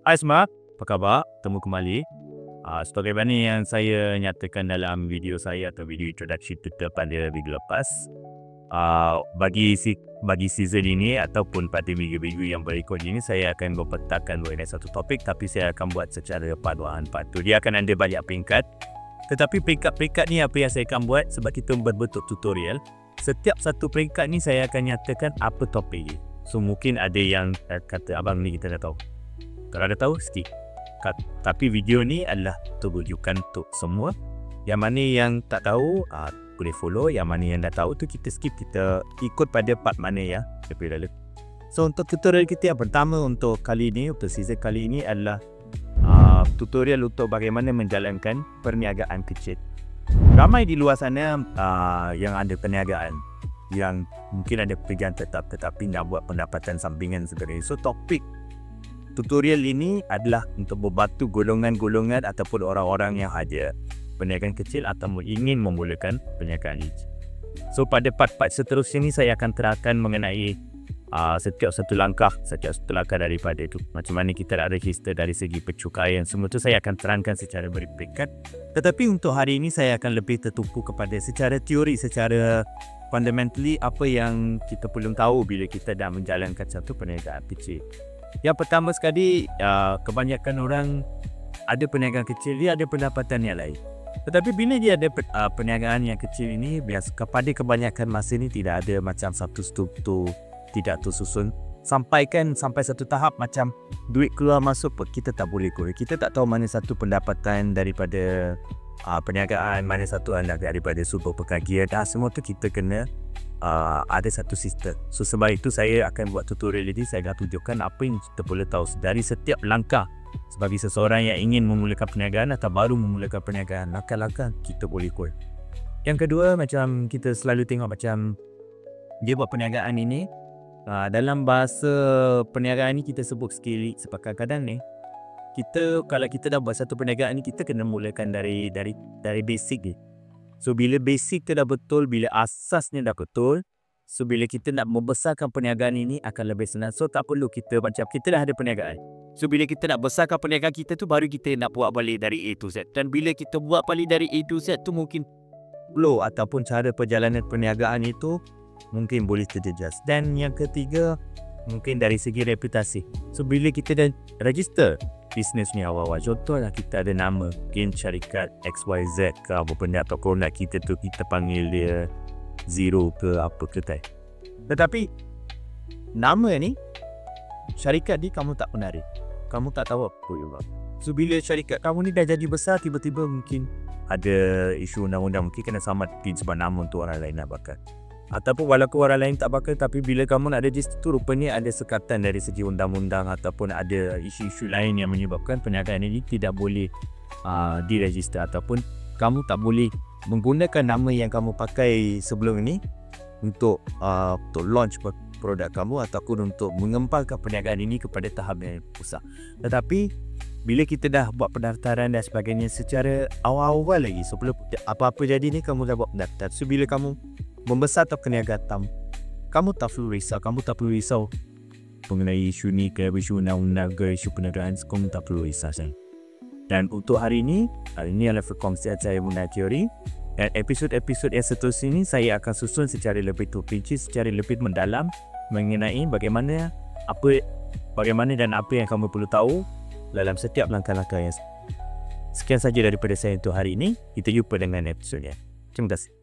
Hai semua, apa khabar? Temu kembali. Sebagaimana yang saya nyatakan dalam video saya atau video introduction Twitter pada minggu lepas, bagi season ini ataupun pada minggu-minggu yang berikut ini, saya akan berpetakan mengenai satu topik, tapi saya akan buat secara paduan padu. Dia akan ada banyak peringkat, tetapi peringkat-peringkat ni apa yang saya akan buat sebab kita berbentuk tutorial. Setiap satu peringkat ni saya akan nyatakan apa topik ni. So mungkin ada yang kata abang ni kita dah tahu. Kalau dah tahu skip. Tapi video ni adalah rujukan untuk semua. Yang mana yang tak tahu boleh follow. Yang mana yang dah tahu tu kita skip. Kita ikut pada part mana ya lebih lalu. So untuk tutorial kita yang pertama untuk kali ni, untuk season kali ini adalah tutorial untuk bagaimana menjalankan perniagaan kecil. Ramai di luar sana yang ada perniagaan, yang mungkin ada pekerjaan tetap tetapi nak buat pendapatan sampingan sebenarnya. So topik tutorial ini adalah untuk membantu golongan-golongan ataupun orang-orang yang ada perniagaan kecil atau ingin memulakan perniagaan ini. So pada part-part seterusnya ni saya akan terangkan mengenai setiap satu langkah daripada itu. Macam mana kita nak register dari segi pencukaian, semua tu saya akan terangkan secara berperingkat. Tetapi untuk hari ini saya akan lebih tertumpu kepada secara teori, secara fundamentally apa yang kita perlu tahu bila kita dah menjalankan satu perniagaan kecil. Yang pertama sekali, kebanyakan orang ada perniagaan kecil, dia ada pendapatan yang lain. Tetapi bila dia ada perniagaan yang kecil ini, kepada kebanyakan masa ni tidak ada macam satu struktur, tidak tersusun. Sampai satu tahap macam duit keluar masuk pun kita tak boleh korek. Kita tak tahu mana satu pendapatan daripada perniagaan, mana satu anak daripada sumber pegajian. Semua tu kita kena ada satu sistem. So sebab itu saya akan buat tutorial ini. Saya akan tunjukkan apa yang kita boleh tahu dari setiap langkah sebagai seseorang yang ingin memulakan perniagaan atau baru memulakan perniagaan. Langkah-langkah kita boleh ikut. Yang kedua, macam kita selalu tengok macam dia buat perniagaan ini, dalam bahasa perniagaan ni kita sebut skill. Sebab kadang-kadang ni kalau kita dah buat satu perniagaan ni, kita kena mulakan dari basic ni. So bila basic tu dah betul, bila asasnya dah betul, so bila kita nak membesarkan perniagaan ini akan lebih senang. So tak perlu kita dah ada perniagaan. So bila kita nak besarkan perniagaan kita tu, baru kita nak buat balik dari A to Z. Dan bila kita buat balik dari A to Z tu, mungkin flow ataupun cara perjalanan perniagaan itu mungkin boleh terjejas. Dan yang ketiga, mungkin dari segi reputasi. So bila kita dah register bisnes ni awal-awal, contohlah kita ada nama, mungkin syarikat XYZ ke apa benda, atau kalau nak kita tu kita panggil dia Zero ke apa ke tak. Tetapi nama ni, syarikat ni kamu tak pernah ada, kamu tak tahu apa juga. So bila syarikat kamu ni dah jadi besar, tiba-tiba mungkin ada isu undang-undang, mungkin kena samatin sebab nama untuk orang lain nak bakar. Ataupun walaupun orang lain tak bakal, tapi bila kamu nak register tu, rupanya ada sekatan dari segi undang-undang ataupun ada isu-isu lain yang menyebabkan perniagaan ini tidak boleh diregister, ataupun kamu tak boleh menggunakan nama yang kamu pakai sebelum ini untuk launch produk kamu ataupun untuk mengembangkan perniagaan ini kepada tahap yang besar. Tetapi bila kita dah buat pendaftaran dan sebagainya secara awal-awal lagi, sebelum apa-apa jadi ni, kamu dah buat pendaftaran. So bila kamu membesar atau perniagaan, kamu tak perlu risau mengenai isu ni ke, isu undang-undang ke, isu perniagaan, kamu tak perlu risau. Dan untuk hari ini adalah perkongsian saya mengenai teori. Dan episod-episod yang seterusnya ini saya akan susun secara lebih terperinci, secara lebih mendalam mengenai bagaimana dan apa yang kamu perlu tahu dalam setiap langkah-langkah yang. Sekian saja daripada saya untuk hari ini. Kita jumpa dengan episodnya. Terima kasih.